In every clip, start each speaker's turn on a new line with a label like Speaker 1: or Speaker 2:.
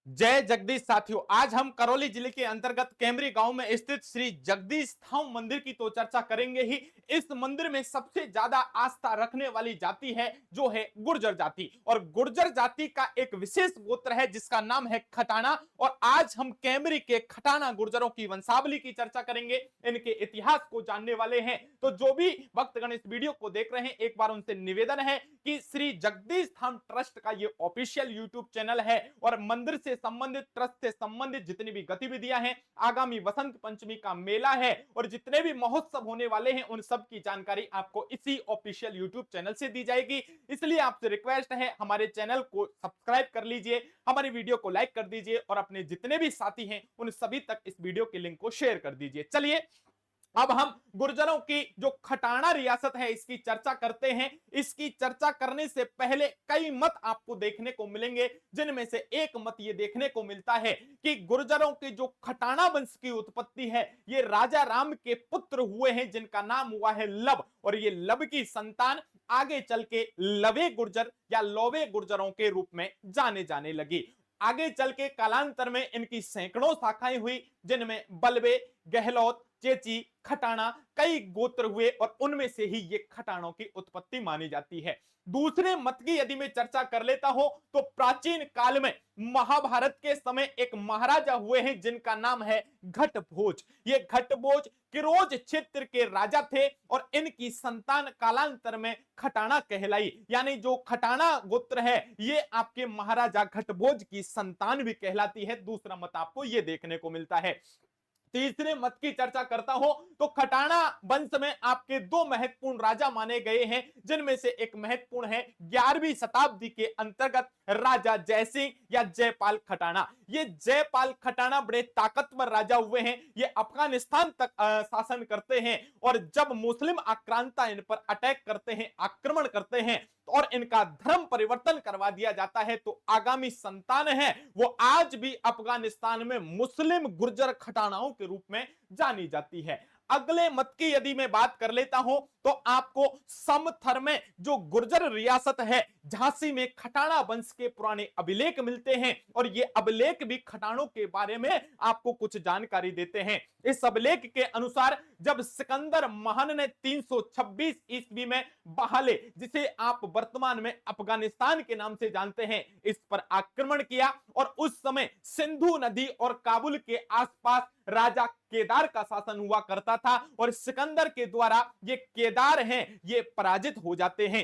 Speaker 1: जय जगदीश साथियों, आज हम करौली जिले के अंतर्गत कैमरी गांव में स्थित श्री जगदीश धाम मंदिर की तो चर्चा करेंगे ही। इस मंदिर में सबसे ज्यादा आस्था रखने वाली जाति है जो है गुर्जर जाति, और गुर्जर जाति का एक विशेष गोत्र है जिसका नाम है खटाना। और आज हम कैमरी के खटाना गुर्जरों की वंशावली की चर्चा करेंगे, इनके इतिहास को जानने वाले हैं। तो जो भी भक्तगण इस वीडियो को देख रहे हैं, एक बार उनसे निवेदन है कि श्री जगदीश धाम ट्रस्ट का ये ऑफिशियल यूट्यूब चैनल है और मंदिर से संबंधित, ट्रस्ट से संबंधित जितनी भी गतिविधियां हैं, आगामी वसंत पंचमी का मेला है और जितने भी महोत्सव होने वाले हैं, उन सब की जानकारी आपको इसी ऑफिशियल यूट्यूब चैनल से दी जाएगी। इसलिए आपसे रिक्वेस्ट है, हमारे चैनल को सब्सक्राइब कर लीजिए, हमारी वीडियो को लाइक कर दीजिए और अपने जितने भी साथी हैं उन सभी तक इस वीडियो के लिंक को शेयर कर दीजिए। चलिए अब हम गुर्जरों की जो खटाना रियासत है इसकी चर्चा करते हैं। इसकी चर्चा करने से पहले कई मत आपको देखने को मिलेंगे, जिनमें से एक मत ये देखने को मिलता है कि गुर्जरों की जो खटाना वंश की उत्पत्ति है ये राजा राम के पुत्र हुए हैं जिनका नाम हुआ है लब, और ये लब की संतान आगे चल के लवे गुर्जर या लोवे गुर्जरों के रूप में जाने जाने लगी। आगे चल के कालांतर में इनकी सैकड़ों शाखाएं हुई, जिनमें बलवे, गहलोत, चेची, खटाना कई गोत्र हुए और उनमें से ही ये खटानों की उत्पत्ति मानी जाती है। दूसरे मत की यदि मैं चर्चा कर लेता हूं तो प्राचीन काल में महाभारत के समय एक महाराजा हुए हैं जिनका नाम है घटभोज। ये घटभोज किरोज क्षेत्र के राजा थे और इनकी संतान कालांतर में खटाना कहलाई, यानी जो खटाना गोत्र है ये आपके महाराजा घटभोज की संतान भी कहलाती है। दूसरा मत आपको ये देखने को मिलता है। तीसरे मत की चर्चा करता हूं तो खटाना वंश में आपके दो महत्वपूर्ण राजा माने गए हैं, जिनमें से एक महत्वपूर्ण है 11वीं शताब्दी के अंतर्गत राजा जयसिंह या जयपाल खटाना। ये जयपाल खटाना बड़े ताकतवर राजा हुए हैं, ये अफगानिस्तान तक शासन करते हैं और जब मुस्लिम आक्रांता इन पर अटैक करते हैं, आक्रमण करते हैं और इनका धर्म परिवर्तन करवा दिया जाता है, तो आगामी संतान है वो आज भी अफगानिस्तान में मुस्लिम गुर्जर खटानाओं के रूप में जानी जाती है। अगले मत की यदि मैं बात कर लेता हूं तो आपको समथर में जो गुर्जर रियासत है झांसी में खटाना वंश के पुराने अभिलेख मिलते हैं और ये अभिलेख भी खटानों के बारे में आपको कुछ जानकारी देते हैं। इस अभिलेख के अनुसार जब सिकंदर महान ने 326 ईस्वी में बहाले, जिसे आप वर्तमान में अफगानिस्तान के नाम से जानते हैं, इस पर आक्रमण किया और उस समय सिंधु नदी और काबुल के आसपास राजा केदार का शासन हुआ करता था और सिकंदर के द्वारा ये केदार हैं ये पराजित हो जाते हैं।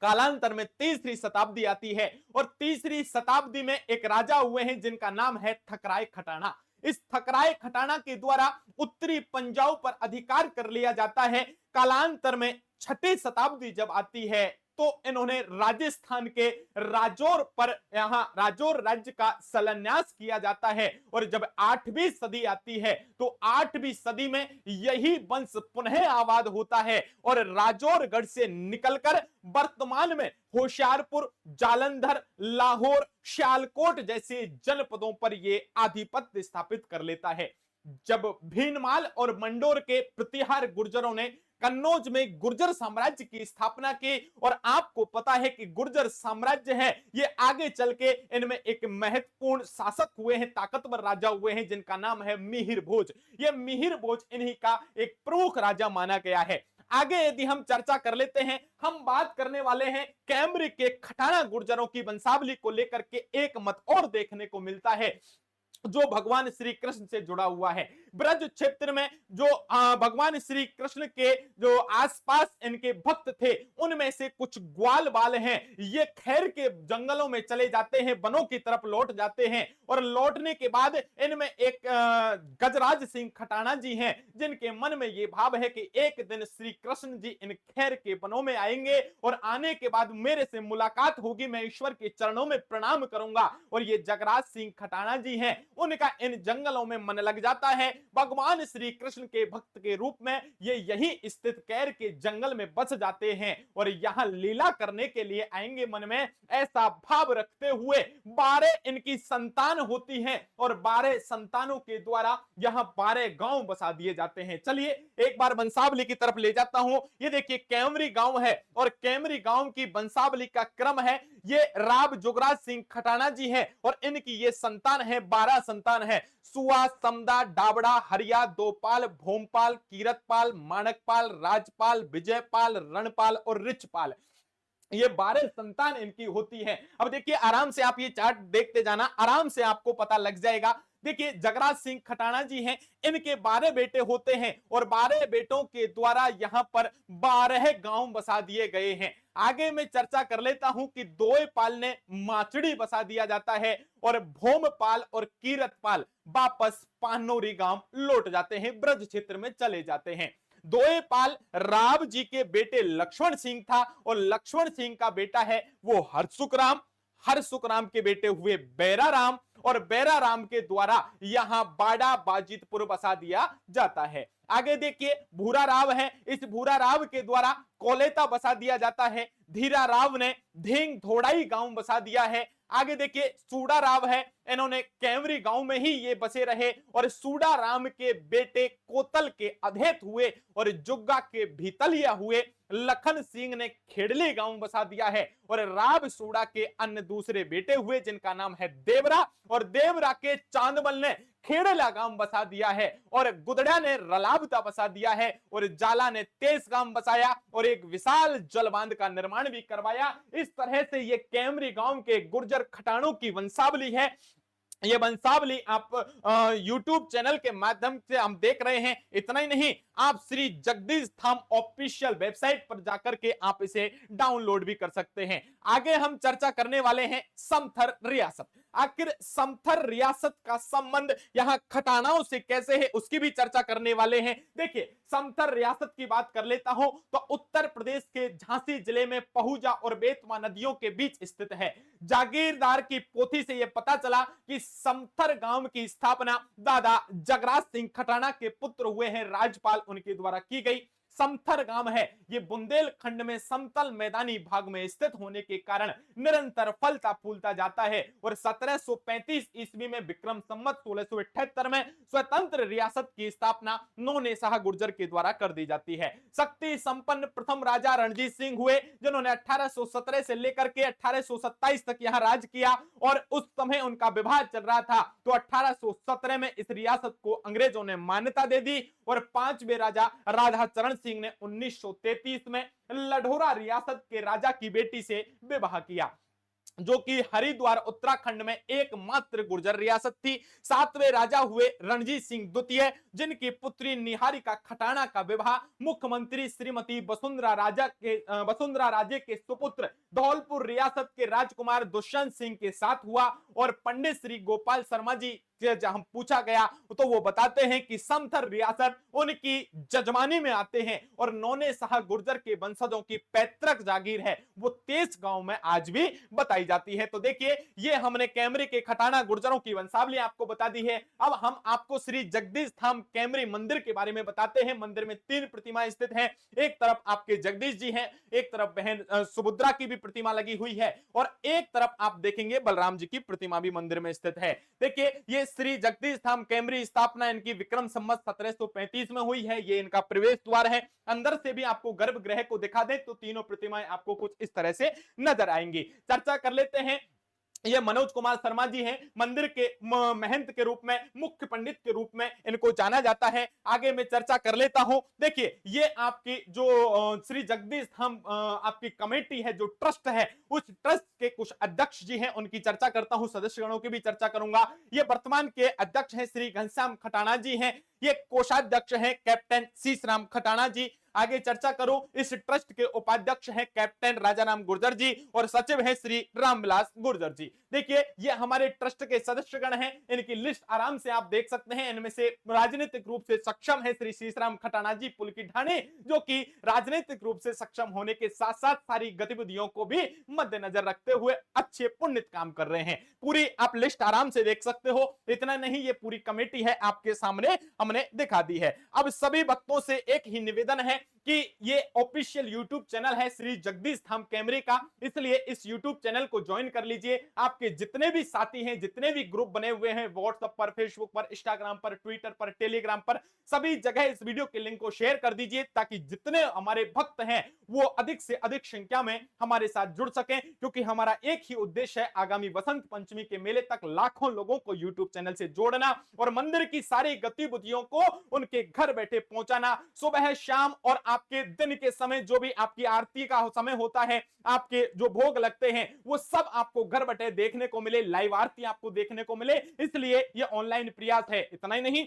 Speaker 1: कालांतर में तीसरी शताब्दी आती है और तीसरी शताब्दी में एक राजा हुए हैं जिनका नाम है थकराय खटाना। इस थकराय खटाना के द्वारा उत्तरी पंजाब पर अधिकार कर लिया जाता है। कालांतर में छठी शताब्दी जब आती है तो इन्होंने राजस्थान के राजौर पर, यहां राजौर राज्य का शिलान्यास किया जाता है और जब 8वीं सदी आती है तो 8वीं सदी में यही वंश पुनः आबाद होता है और राजौरगढ़ से निकलकर वर्तमान में होशियारपुर, जालंधर, लाहौर, सियालकोट जैसे जनपदों पर यह आधिपत्य स्थापित कर लेता है। जब भीनमाल और मंडोर के प्रतिहार गुर्जरों ने कन्नौज में गुर्जर साम्राज्य की स्थापना की, और आपको पता है कि गुर्जर साम्राज्य है ये आगे चल के इनमें एक महत्वपूर्ण शासक हुए हैं, ताकतवर राजा हुए हैं जिनका नाम है मिहिर भोज। ये मिहिर भोज इन्हीं का एक प्रमुख राजा माना गया है। आगे यदि हम चर्चा कर लेते हैं, हम बात करने वाले हैं कैमरी के खटाना गुर्जरों की वंशावली को लेकर के एक मत और देखने को मिलता है जो भगवान श्री कृष्ण से जुड़ा हुआ है। ब्रज क्षेत्र में जो भगवान श्री कृष्ण के जो आसपास इनके भक्त थे उनमें से कुछ ग्वाल बाल हैं, ये खैर के जंगलों में चले जाते हैं, वनों की तरफ लौट जाते हैं और लौटने के बाद इनमें एक गजराज सिंह खटाना जी हैं जिनके मन में ये भाव है कि एक दिन श्री कृष्ण जी इन खैर के वनों में आएंगे और आने के बाद मेरे से मुलाकात होगी, मैं ईश्वर के चरणों में प्रणाम करूंगा। और ये जगराज सिंह खटाना जी हैं उनका इन जंगलों में मन लग जाता है। भगवान श्री कृष्ण के भक्त के रूप में ये यही स्थित कैर के जंगल में बस जाते हैं और यहां लीला करने के लिए आएंगे। मन में ऐसा भाव रखते हुए 12 इनकी संतान होती हैं और 12 संतानों के द्वारा यहां 12 गांव बसा दिए जाते हैं। चलिए एक बार वंशावली की तरफ ले जाता हूं। ये देखिए कैमरी गांव है और कैमरी गांव की वंशावली का क्रम है। ये राव जुगराज सिंह खटाना जी हैं और इनकी ये संतान है, 12 संतान है। सुआ, समदा, डाबड़ा, हरिया, दोपाल, भोमपाल, कीरतपाल, मानकपाल, राजपाल, विजयपाल, रणपाल और रिचपाल। ये 12 संतान इनकी होती है। अब देखिए आराम से आप ये चार्ट देखते जाना, आराम से आपको पता लग जाएगा। देखिए जगराज सिंह खटाना जी हैं, इनके 12 बेटे होते हैं और 12 बेटों के द्वारा यहां पर 12 गांव बसा दिए गए हैं। आगे मैं चर्चा कर लेता हूं कि दोयपाल ने माचड़ी बसा दिया जाता है और भोमपाल और कीरतपाल वापस पानोरी गांव लौट जाते हैं, ब्रज क्षेत्र में चले जाते हैं। दोयपाल राव जी के बेटे लक्ष्मण सिंह था और लक्ष्मण सिंह का बेटा है वो हरसुखराम। हरसुखराम के बेटे हुए बैरा राम और बैरा राम के द्वारा यहां बाड़ा बाजितपुर बसा दिया जाता है। आगे देखिए भूरा राव है, इस भूरा राव के द्वारा कोलेता बसा दिया जाता है। धीरा राव ने ढेंग धोड़ाई गांव बसा दिया है। आगे देखिए सूडा राव है, इन्होंने कैमरी गांव में ही ये बसे रहे और सूडा राम के बेटे कोतल के अधेत हुए और जुग्गा के भीतलिया हुए। लखन सिंह ने खेड़ली गांव बसा दिया है और राव सूडा के अन्य दूसरे बेटे हुए जिनका नाम है देवरा और देवरा के चांदमल ने खेड़ला गांव बसा दिया है और गुदड़ा ने रलाबता बसा दिया है और जाला ने तेज गांव बसाया और एक विशाल जलबांध का निर्माण भी करवाया। इस तरह से ये कैमरी गांव के गुर्जर खटानों की वंशावली है। ये वंशावली आप YouTube चैनल के माध्यम से हम देख रहे हैं। इतना ही नहीं, आप श्री जगदीश धाम ऑफिशियल वेबसाइट पर जाकर के आप इसे डाउनलोड भी कर सकते हैं। आगे हम चर्चा करने वाले हैं समथर रियासत। आखिर समथर रियासत का संबंध यहाँ खटानाओं से कैसे है उसकी भी चर्चा करने वाले हैं। देखिए समथर रियासत की बात कर लेता हूं तो उत्तर प्रदेश के झांसी जिले में पहुजा और बेतवा नदियों के बीच स्थित है। जागीरदार की पोथी से यह पता चला कि समथर गांव की स्थापना दादा जगराज सिंह खटाना के पुत्र हुए हैं राजपाल, उनके द्वारा की गई। समथर गांव है ये बुंदेलखंड में समतल मैदानी भाग में स्थित होने के कारण निरंतर फलता फूलता जाता है और 1735 ईस्वी में विक्रम संवत 1678 में स्वतंत्र रियासत की स्थापना नौने शाह गुर्जर के द्वारा कर दी जाती है। शक्ति संपन्न प्रथम राजा रणजीत सिंह हुए जिन्होंने 1817 से लेकर के 1827 तक यहाँ राज किया और उस समय उनका विवाह चल रहा था तो 1817 में इस रियासत को अंग्रेजों ने मान्यता दे दी और 5वें राजा राधा चरण सिंह ने 1933 में लढोरा रियासत के राजा की बेटी से विवाह किया जो कि हरिद्वार उत्तराखंड में एकमात्र गुर्जर रियासत थी। 7वें राजा हुए रणजीत सिंह द्वितीय जिनकी पुत्री निहारिका खटाना का विवाह मुख्यमंत्री श्रीमती वसुंधरा राजे के सुपुत्र धौलपुर रियासत के राजकुमार दुष्यंत सिंह के साथ हुआ और पंडित श्री गोपाल शर्मा जी जहां पूछा गया तो वो बताते हैं कि समथर रियासत उनकी जजमानी में आते हैं और नौने शाह गुर्जर के वंशजों की पैतृक जागीर है, वो तेज गांव में आज भी बताई जाती है। तो देखिए ये हमने कैमरी के खटाना गुर्जरों की वंशावली आपको बता दी है। अब हम आपको श्री जगदीश धाम कैमरी मंदिर के बारे में बताते हैं। मंदिर में 3 प्रतिमाएं स्थित हैं। एक तरफ आपके जगदीश जी हैं, एक तरफ बहन सुभद्रा की भी प्रतिमा लगी हुई है और एक तरफ आप देखेंगे बलराम जी की प्रतिमा भी मंदिर में स्थित है। देखिए ये श्री जगदीश धाम कैमरी स्थापना इनकी विक्रम संवत 1735 में हुई है। ये इनका प्रवेश द्वार है। अंदर से भी आपको गर्भगृह को दिखा दे तो तीनों प्रतिमाएं आपको कुछ इस तरह से नजर आएंगी। चर्चा कर लेते हैं। ये मनोज कुमार शर्मा जी हैं, मंदिर के महंत के रूप में, मुख्य पंडित के रूप में इनको जाना जाता है। आगे मैं चर्चा कर लेता हूं। देखिए ये आपकी जो श्री जगदीश धाम आपकी कमेटी है, जो ट्रस्ट है, उस ट्रस्ट के कुछ अध्यक्ष जी हैं, उनकी चर्चा करता हूं। सदस्यगणों की भी चर्चा करूंगा। ये वर्तमान के अध्यक्ष हैं श्री घनश्याम खटाना जी हैं। ये कोषाध्यक्ष हैं कैप्टन शीश राम खटाना जी। आगे चर्चा करूं, इस ट्रस्ट के उपाध्यक्ष हैं कैप्टन राजाराम गुर्जर जी और सचिव हैं श्री रामविलास गुर्जर जी। देखिए ये हमारे ट्रस्ट के सदस्यगण हैं, इनकी लिस्ट आराम से आप देख सकते हैं। इनमें से राजनीतिक रूप से सक्षम है श्री शीशराम खटाना जी पुलकी ढाणे, जो कि राजनीतिक रूप से सक्षम होने के साथ साथ सारी गतिविधियों को भी मद्देनजर रखते हुए अच्छे पुण्य काम कर रहे हैं। पूरी आप लिस्ट आराम से देख सकते हो। इतना नहीं, ये पूरी कमेटी है आपके सामने हमने दिखा दी है। अब सभी भक्तों से एक ही निवेदन है कि ये ऑफिशियल यूट्यूब चैनल है श्री जगदीश धाम कैमरे का, इसलिए इस यूट्यूब चैनल को ज्वाइन कर लीजिए। आपके जितने भी साथी हैं, जितने भी ग्रुप बने हुए हैं व्हाट्सएप पर, फेसबुक पर, इंस्टाग्राम पर, ट्विटर पर, टेलीग्राम पर, सभी जगह इस वीडियो के लिंक को शेयर कर दीजिए ताकि जितने हमारे भक्त हैं वो अधिक से अधिक संख्या में हमारे साथ जुड़ सकें, क्योंकि हमारा एक ही उद्देश्य है आगामी वसंत पंचमी के मेले तक लाखों लोगों को यूट्यूब चैनल से जोड़ना और मंदिर की सारी गतिविधियों को उनके घर बैठे पहुंचाना। सुबह, शाम और आपके दिन के समय जो भी आपकी आरती का समय होता है, आपके जो भोग लगते हैं, वो सब आपको घर बैठे देखने को मिले, लाइव आरती आपको देखने को मिले, इसलिए ये ऑनलाइन प्रयास है। इतना ही नहीं,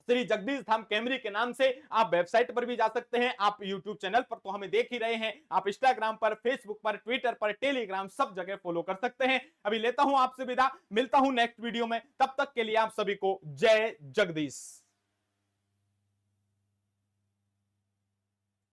Speaker 1: श्री जगदीश धाम कैमरी के नाम से आप वेबसाइट पर भी जा सकते हैं, आप यूट्यूब चैनल पर तो हमें देख ही रहे हैं, आप इंस्टाग्राम पर, फेसबुक पर, ट्विटर पर, टेलीग्राम सब जगह फॉलो कर सकते हैं। अभी लेता हूं आपसे विदा, मिलता हूं नेक्स्ट वीडियो में, तब तक के लिए आप सभी को जय जगदीश।